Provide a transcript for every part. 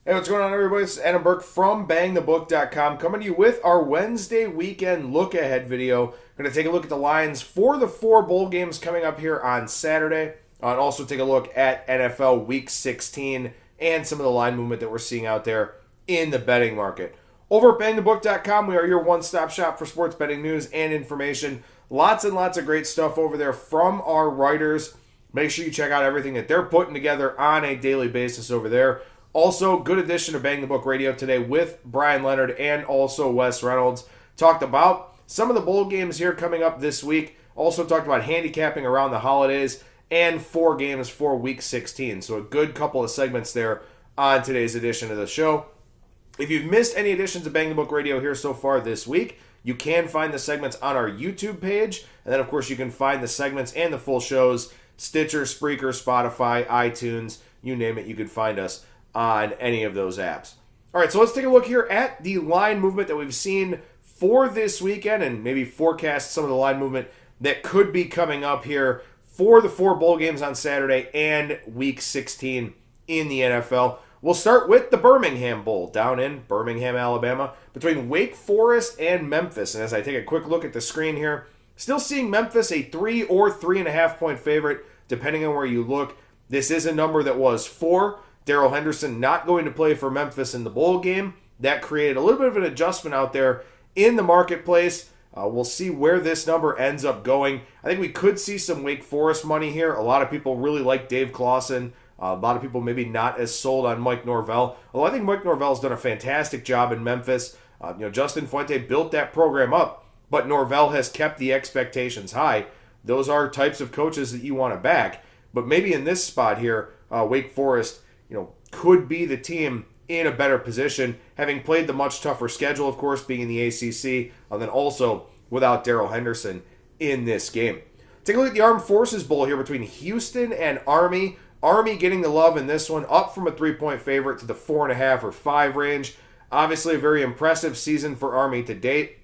Hey, what's going on, everybody? This is Adam Burke from BangTheBook.com coming to you with our Wednesday weekend look-ahead video. Going to take a look at the lines for the 4 bowl games coming up here on Saturday. And also take a look at NFL Week 16 and some of the line movement that we're seeing out there in the betting market. Over at BangTheBook.com, we are your one-stop shop for sports betting news and information. Lots and lots of great stuff over there from our writers. Make sure you check out everything that they're putting together on a daily basis over there. Also, good edition of Bang the Book Radio today with Brian Leonard and also Wes Reynolds. Talked about some of the bowl games here coming up this week. Also talked about handicapping around the holidays and 4 games for Week 16. So a good couple of segments there on today's edition of the show. If you've missed any editions of Bang the Book Radio here so far this week, you can find the segments on our YouTube page. And then, of course, you can find the segments and the full shows, Stitcher, Spreaker, Spotify, iTunes, you name it, you can find us on any of those apps. All right, so let's take a look here at the line movement that we've seen for this weekend and maybe forecast some of the line movement that could be coming up here for the 4 bowl games on Saturday and Week 16 in the NFL. We'll start with the Birmingham Bowl down in Birmingham, Alabama, between Wake Forest and Memphis. And as I take a quick look at the screen here, still seeing Memphis a 3 or 3.5 point favorite, depending on where you look. This is a number that was 4. Darrell Henderson not going to play for Memphis in the bowl game. That created a little bit of an adjustment out there in the marketplace. We'll see where this number ends up going. I think we could see some Wake Forest money here. A lot of people really like Dave Clawson. A lot of people maybe not as sold on Mike Norvell. Although I think Mike Norvell's done a fantastic job in Memphis. Justin Fuente built that program up, but Norvell has kept the expectations high. Those are types of coaches that you want to back. But maybe in this spot here, Wake Forest could be the team in a better position, having played the much tougher schedule, of course, being in the ACC, and then also without Darrell Henderson in this game. Take a look at the Armed Forces Bowl here between Houston and Army. Army getting the love in this one, up from a 3-point favorite to the 4.5 or 5 range. Obviously a very impressive season for Army to date.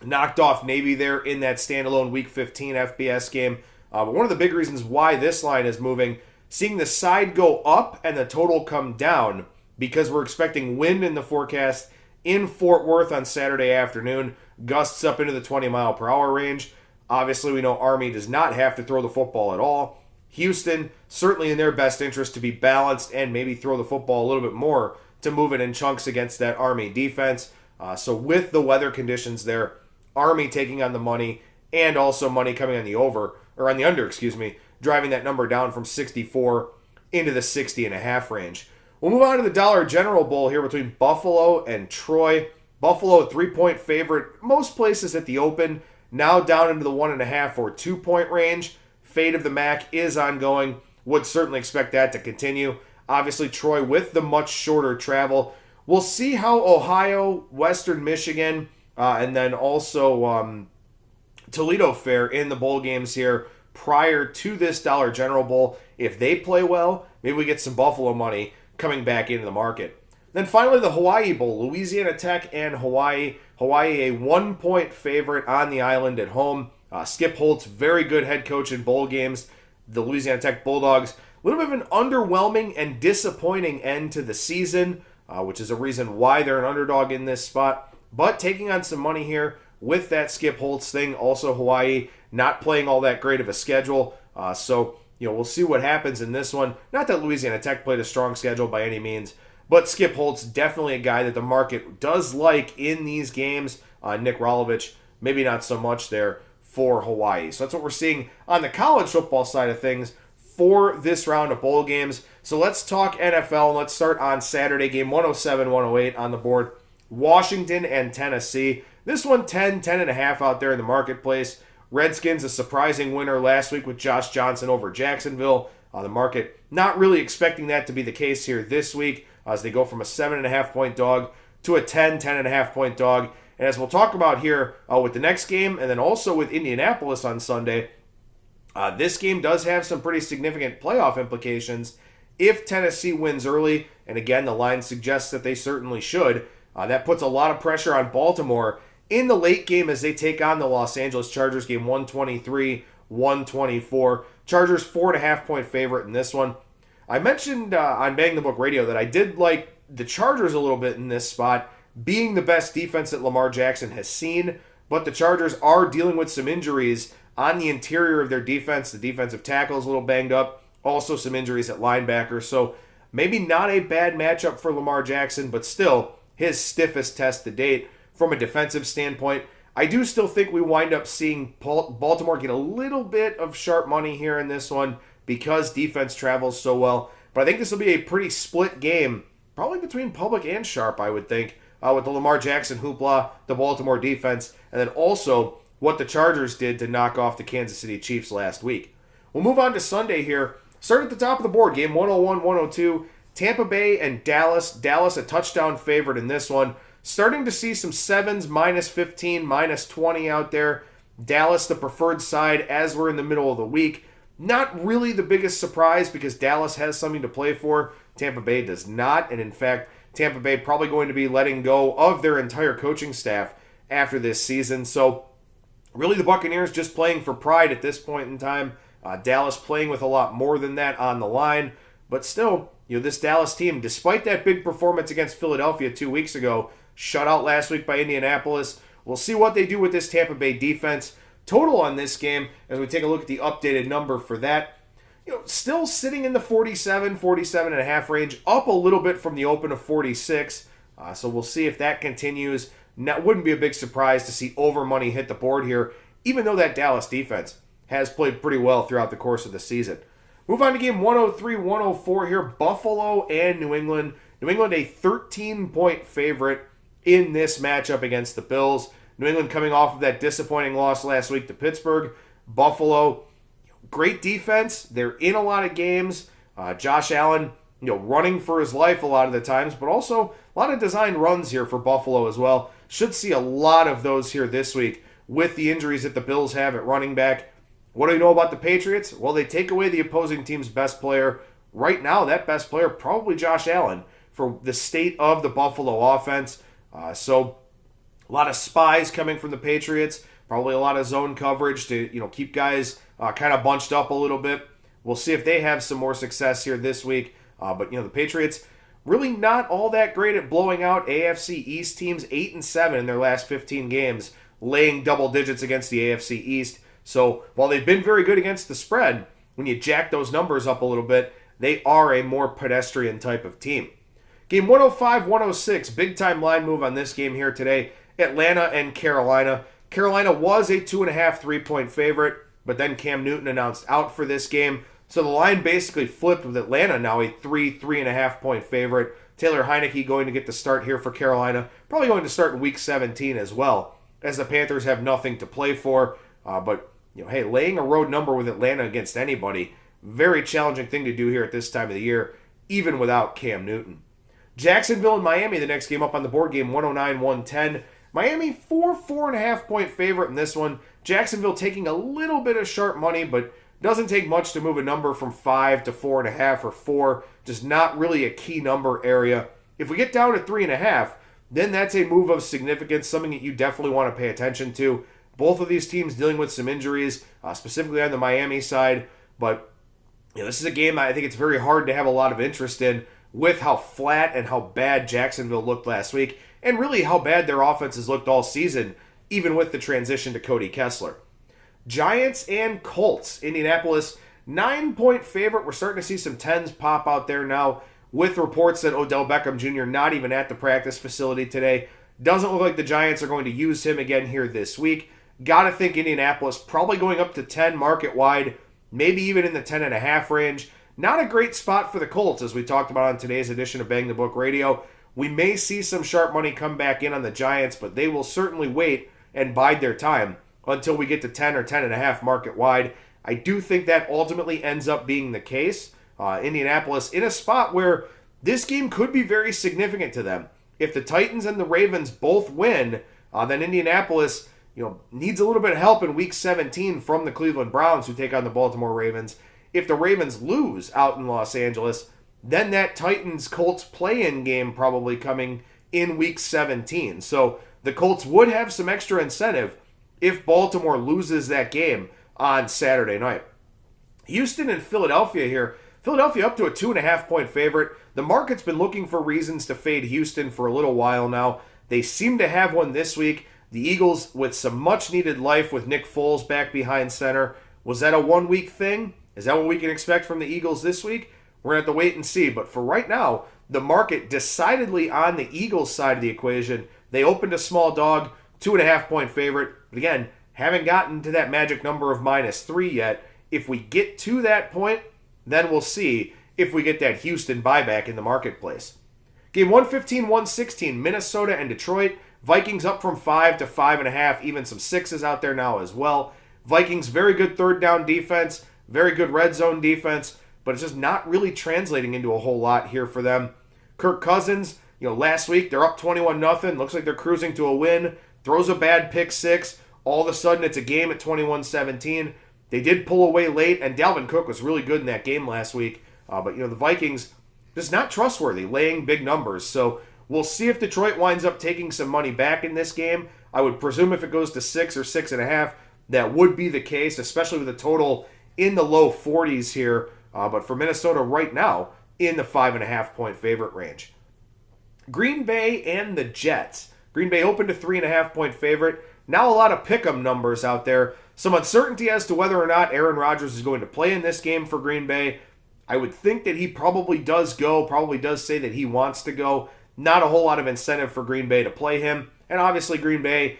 Knocked off Navy there in that standalone Week 15 FBS game. But one of the big reasons why this line is moving, seeing the side go up and the total come down because we're expecting wind in the forecast in Fort Worth on Saturday afternoon. Gusts up into the 20-mile-per-hour range. Obviously, we know Army does not have to throw the football at all. Houston, certainly in their best interest to be balanced and maybe throw the football a little bit more to move it in chunks against that Army defense. So with the weather conditions there, Army taking on the money and also money coming on the under, driving that number down from 64 into the 60.5 range. We'll move on to the Dollar General Bowl here between Buffalo and Troy. Buffalo, 3-point favorite, most places at the open, now down into the 1.5 or 2-point range. Fate of the MAC is ongoing. Would certainly expect that to continue. Obviously, Troy with the much shorter travel. We'll see how Ohio, Western Michigan, and then also Toledo fare in the bowl games here prior to this Dollar General Bowl. If they play well, maybe we get some Buffalo money coming back into the market. Then finally, the Hawaii Bowl, Louisiana Tech and Hawaii. Hawaii, a 1-point favorite on the island at home. Skip Holtz, very good head coach in bowl games. The Louisiana Tech Bulldogs, a little bit of an underwhelming and disappointing end to the season, which is a reason why they're an underdog in this spot. But taking on some money here with that Skip Holtz thing. Also, Hawaii not playing all that great of a schedule. So we'll see what happens in this one. Not that Louisiana Tech played a strong schedule by any means, but Skip Holtz, definitely a guy that the market does like in these games. Nick Rolovich, maybe not so much there for Hawaii. So that's what we're seeing on the college football side of things for this round of bowl games. So let's talk NFL, and let's start on Saturday, game 107-108 on the board. Washington and Tennessee. This one 10.5 out there in the marketplace. Redskins, a surprising winner last week with Josh Johnson over Jacksonville. The market not really expecting that to be the case here this week as they go from a 7.5 point dog to a 10.5 point dog. And as we'll talk about here with the next game and then also with Indianapolis on Sunday, this game does have some pretty significant playoff implications if Tennessee wins early. And again, the line suggests that they certainly should. That puts a lot of pressure on Baltimore in the late game as they take on the Los Angeles Chargers, game 123-124. Chargers 4.5 point favorite in this one. I mentioned on Bang the Book Radio that I did like the Chargers a little bit in this spot, being the best defense that Lamar Jackson has seen, but the Chargers are dealing with some injuries on the interior of their defense. The defensive tackle is a little banged up. Also some injuries at linebacker. So maybe not a bad matchup for Lamar Jackson, but still his stiffest test to date from a defensive standpoint. I do still think we wind up seeing Baltimore get a little bit of sharp money here in this one because defense travels so well. But I think this will be a pretty split game, probably between public and sharp, I would think, with the Lamar Jackson hoopla, the Baltimore defense, and then also what the Chargers did to knock off the Kansas City Chiefs last week. We'll move on to Sunday here. Start at the top of the board. Game 101-102. Tampa Bay and Dallas. Dallas a touchdown favorite in this one. Starting to see some sevens, -15, -20 out there. Dallas the preferred side as we're in the middle of the week. Not really the biggest surprise because Dallas has something to play for. Tampa Bay does not. And in fact, Tampa Bay probably going to be letting go of their entire coaching staff after this season. So really the Buccaneers just playing for pride at this point in time. Dallas playing with a lot more than that on the line. But still, this Dallas team, despite that big performance against Philadelphia 2 weeks ago, shut out last week by Indianapolis. We'll see what they do with this Tampa Bay defense. Total on this game, as we take a look at the updated number for that, still sitting in the 47 and a half range, up a little bit from the open of 46. So we'll see if that continues. That wouldn't be a big surprise to see over money hit the board here, even though that Dallas defense has played pretty well throughout the course of the season. Move on to game 103-104 here, Buffalo and New England. New England a 13-point favorite in this matchup against the Bills. New England coming off of that disappointing loss last week to Pittsburgh. Buffalo, great defense. They're in a lot of games. Josh Allen, running for his life a lot of the times, but also a lot of designed runs here for Buffalo as well. Should see a lot of those here this week with the injuries that the Bills have at running back. What do we know about the Patriots? Well, they take away the opposing team's best player. Right now, that best player, probably Josh Allen, for the state of the Buffalo offense. So a lot of spies coming from the Patriots, probably a lot of zone coverage to keep guys kind of bunched up a little bit. We'll see if they have some more success here this week. But the Patriots really not all that great at blowing out AFC East teams. 8-7 in their last 15 games, laying double digits against the AFC East. So while they've been very good against the spread, when you jack those numbers up a little bit, they are a more pedestrian type of team. Game 105-106, big-time line move on this game here today. Atlanta and Carolina. Carolina was a 2.5 3-point favorite, but then Cam Newton announced out for this game. So the line basically flipped with Atlanta now a 3.5 point favorite. Taylor Heineke going to get the start here for Carolina. Probably going to start in week 17 as well, as the Panthers have nothing to play for. But hey, laying a road number with Atlanta against anybody, very challenging thing to do here at this time of the year, even without Cam Newton. Jacksonville and Miami, the next game up on the board, game 109-110. Miami, 4.5 point favorite in this one. Jacksonville taking a little bit of sharp money, but doesn't take much to move a number from 5 to 4.5 or 4. Just not really a key number area. If we get down to 3.5, then that's a move of significance, something that you definitely want to pay attention to. Both of these teams dealing with some injuries, specifically on the Miami side. But this is a game I think it's very hard to have a lot of interest in with how flat and how bad Jacksonville looked last week, and really how bad their offense has looked all season, even with the transition to Cody Kessler. Giants and Colts. Indianapolis, 9-point favorite. We're starting to see some 10s pop out there now with reports that Odell Beckham Jr. not even at the practice facility today. Doesn't look like the Giants are going to use him again here this week. Got to think Indianapolis probably going up to 10 market wide, maybe even in the 10.5 range. Not a great spot for the Colts, as we talked about on today's edition of Bang the Book Radio. We may see some sharp money come back in on the Giants, but they will certainly wait and bide their time until we get to 10 or 10.5 market wide. I do think that ultimately ends up being the case. Indianapolis in a spot where this game could be very significant to them. If the Titans and the Ravens both win, then Indianapolis needs a little bit of help in week 17 from the Cleveland Browns, who take on the Baltimore Ravens. If the Ravens lose out in Los Angeles, then that Titans-Colts play-in game probably coming in week 17. So the Colts would have some extra incentive if Baltimore loses that game on Saturday night. Houston and Philadelphia here, Philadelphia up to a 2.5-point favorite. The market's been looking for reasons to fade Houston for a little while now. They seem to have one this week. The Eagles with some much-needed life with Nick Foles back behind center. Was that a one-week thing? Is that what we can expect from the Eagles this week? We're going to have to wait and see. But for right now, the market decidedly on the Eagles side of the equation. They opened a small dog, 2.5-point favorite. But again, haven't gotten to that magic number of -3 yet. If we get to that point, then we'll see if we get that Houston buyback in the marketplace. Game 115-116, Minnesota and Detroit. Vikings up from 5 to 5.5, even some 6s out there now as well. Vikings, very good third down defense, very good red zone defense, but it's just not really translating into a whole lot here for them. Kirk Cousins, last week they're up 21-0, looks like they're cruising to a win, throws a bad pick 6, all of a sudden it's a game at 21-17. They did pull away late, and Dalvin Cook was really good in that game last week, but the Vikings, just not trustworthy, laying big numbers, so we'll see if Detroit winds up taking some money back in this game. I would presume if it goes to 6 or 6.5, that would be the case, especially with a total in the low 40s here. But for Minnesota right now, in the 5.5-point favorite range. Green Bay and the Jets. Green Bay opened a 3.5-point favorite. Now a lot of pick'em numbers out there. Some uncertainty as to whether or not Aaron Rodgers is going to play in this game for Green Bay. I would think that he probably does go, probably does say that he wants to go. Not a whole lot of incentive for Green Bay to play him. And obviously Green Bay,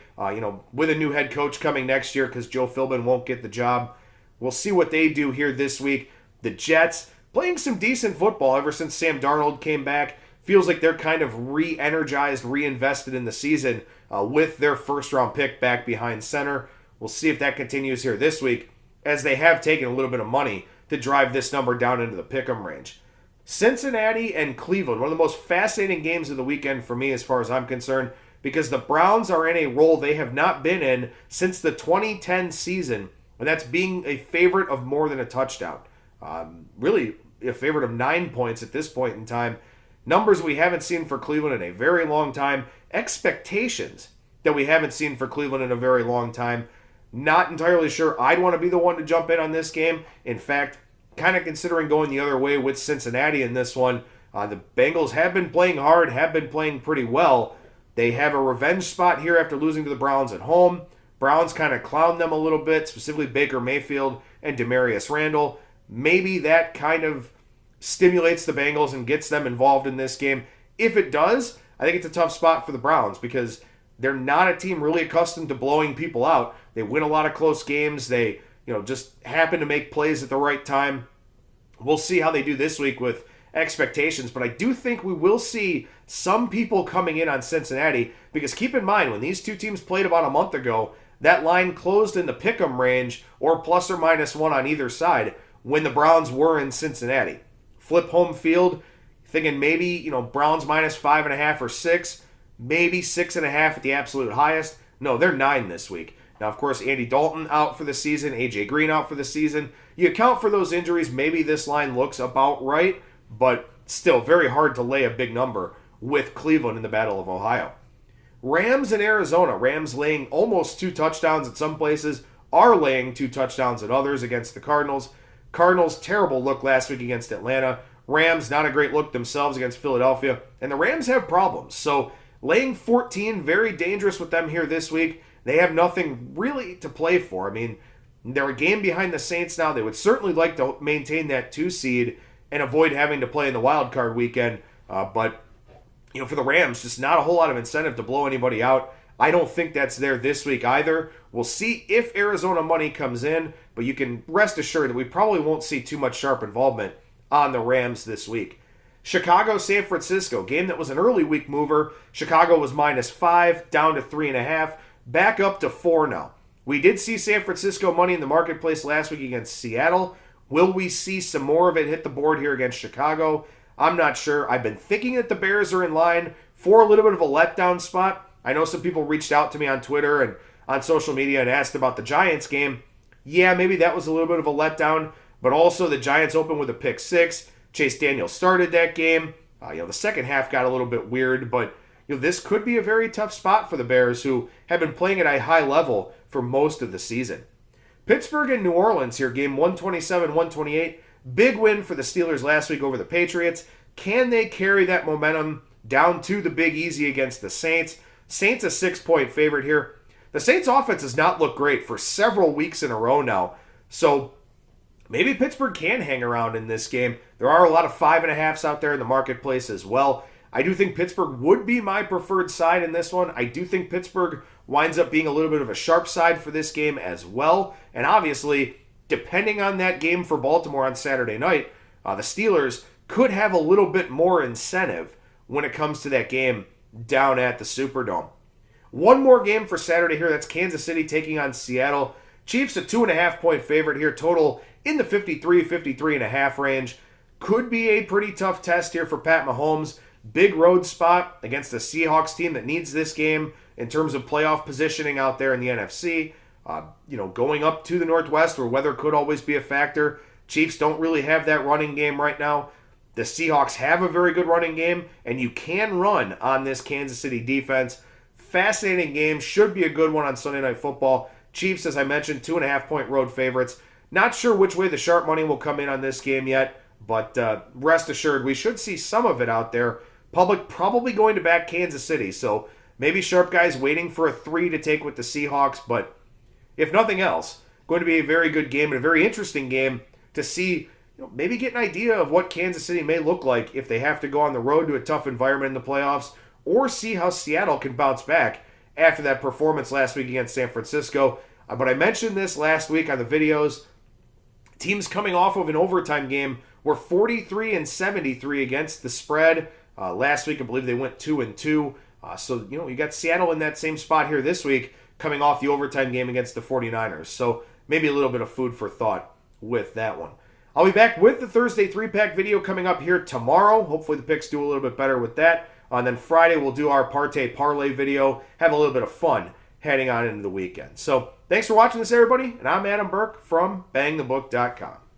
with a new head coach coming next year because Joe Philbin won't get the job. We'll see what they do here this week. The Jets, playing some decent football ever since Sam Darnold came back. Feels like they're kind of re-energized, reinvested in the season with their first-round pick back behind center. We'll see if that continues here this week, as they have taken a little bit of money to drive this number down into the pick'em range. Cincinnati and Cleveland, one of the most fascinating games of the weekend for me as far as I'm concerned, because the Browns are in a role they have not been in since the 2010 season, and that's being a favorite of more than a touchdown. Really a favorite of 9 points at this point in time. Numbers we haven't seen for Cleveland in a very long time. Expectations that we haven't seen for Cleveland in a very long time. Not entirely sure I'd want to be the one to jump in on this game. In fact, kind of considering going the other way with Cincinnati in this one. The Bengals have been playing hard, have been playing pretty well. They have a revenge spot here after losing to the Browns at home. Browns kind of clowned them a little bit, specifically Baker Mayfield and Demarius Randall. Maybe that kind of stimulates the Bengals and gets them involved in this game. If it does, I think it's a tough spot for the Browns because they're not a team really accustomed to blowing people out. They win a lot of close games. They, just happen to make plays at the right time. We'll see how they do this week with expectations, but I do think we will see some people coming in on Cincinnati because keep in mind, when these two teams played about a month ago, that line closed in the pick'em range or plus or minus 1 on either side when the Browns were in Cincinnati. Flip home field, thinking maybe, Browns minus 5.5 or 6, maybe 6.5 at the absolute highest. No, they're 9 this week. Now, of course, Andy Dalton out for the season, A.J. Green out for the season. You account for those injuries, maybe this line looks about right, but still very hard to lay a big number with Cleveland in the Battle of Ohio. Rams and Arizona. Rams laying almost 2 touchdowns at some places, are laying 2 touchdowns at others against the Cardinals. Cardinals, terrible look last week against Atlanta. Rams, not a great look themselves against Philadelphia. And the Rams have problems. So laying 14, very dangerous with them here this week. They have nothing really to play for. I mean, they're a game behind the Saints now. They would certainly like to maintain that 2 seed and avoid having to play in the wild card weekend. But, for the Rams, just not a whole lot of incentive to blow anybody out. I don't think that's there this week either. We'll see if Arizona money comes in, but you can rest assured that we probably won't see too much sharp involvement on the Rams this week. Chicago, San Francisco, game that was an early week mover. Chicago was minus 5, down to 3.5, back up to 4 now. We did see San Francisco money in the marketplace last week against Seattle. Will we see some more of it hit the board here against Chicago? I'm not sure. I've been thinking that the Bears are in line for a little bit of a letdown spot. I know some people reached out to me on Twitter and on social media and asked about the Giants game. Yeah, maybe that was a little bit of a letdown, but also the Giants opened with a pick 6. Chase Daniel started that game. The second half got a little bit weird, but this could be a very tough spot for the Bears, who have been playing at a high level for most of the season. Pittsburgh and New Orleans here, game 127-128. Big win for the Steelers last week over the Patriots. Can they carry that momentum down to the Big Easy against the Saints? Saints a 6-point favorite here. The Saints offense has not looked great for several weeks in a row now. So maybe Pittsburgh can hang around in this game. There are a lot of 5.5s out there in the marketplace as well. I do think Pittsburgh would be my preferred side in this one. I do think Pittsburgh winds up being a little bit of a sharp side for this game as well. And obviously, depending on that game for Baltimore on Saturday night, the Steelers could have a little bit more incentive when it comes to that game down at the Superdome. One more game for Saturday here. That's Kansas City taking on Seattle. Chiefs a 2.5-point favorite here. Total in the 53.5 range. Could be a pretty tough test here for Pat Mahomes. Big road spot against the Seahawks team that needs this game in terms of playoff positioning out there in the NFC. Going up to the Northwest where weather could always be a factor. Chiefs don't really have that running game right now. The Seahawks have a very good running game, and you can run on this Kansas City defense. Fascinating game. Should be a good one on Sunday Night Football. Chiefs, as I mentioned, 2.5-point road favorites. Not sure which way the sharp money will come in on this game yet, but rest assured, we should see some of it out there. Public probably going to back Kansas City, so maybe sharp guys waiting for a 3 to take with the Seahawks, but if nothing else, going to be a very good game and a very interesting game to see, maybe get an idea of what Kansas City may look like if they have to go on the road to a tough environment in the playoffs, or see how Seattle can bounce back after that performance last week against San Francisco. But I mentioned this last week on the videos. Teams coming off of an overtime game were 43-73 against the spread. Last week, I believe they went 2-2. So, you got Seattle in that same spot here this week, coming off the overtime game against the 49ers. So, maybe a little bit of food for thought with that one. I'll be back with the Thursday 3-pack video coming up here tomorrow. Hopefully the picks do a little bit better with that. And then Friday, we'll do our Partay Parlay video. Have a little bit of fun heading on into the weekend. So, thanks for watching this, everybody. And I'm Adam Burke from BangTheBook.com.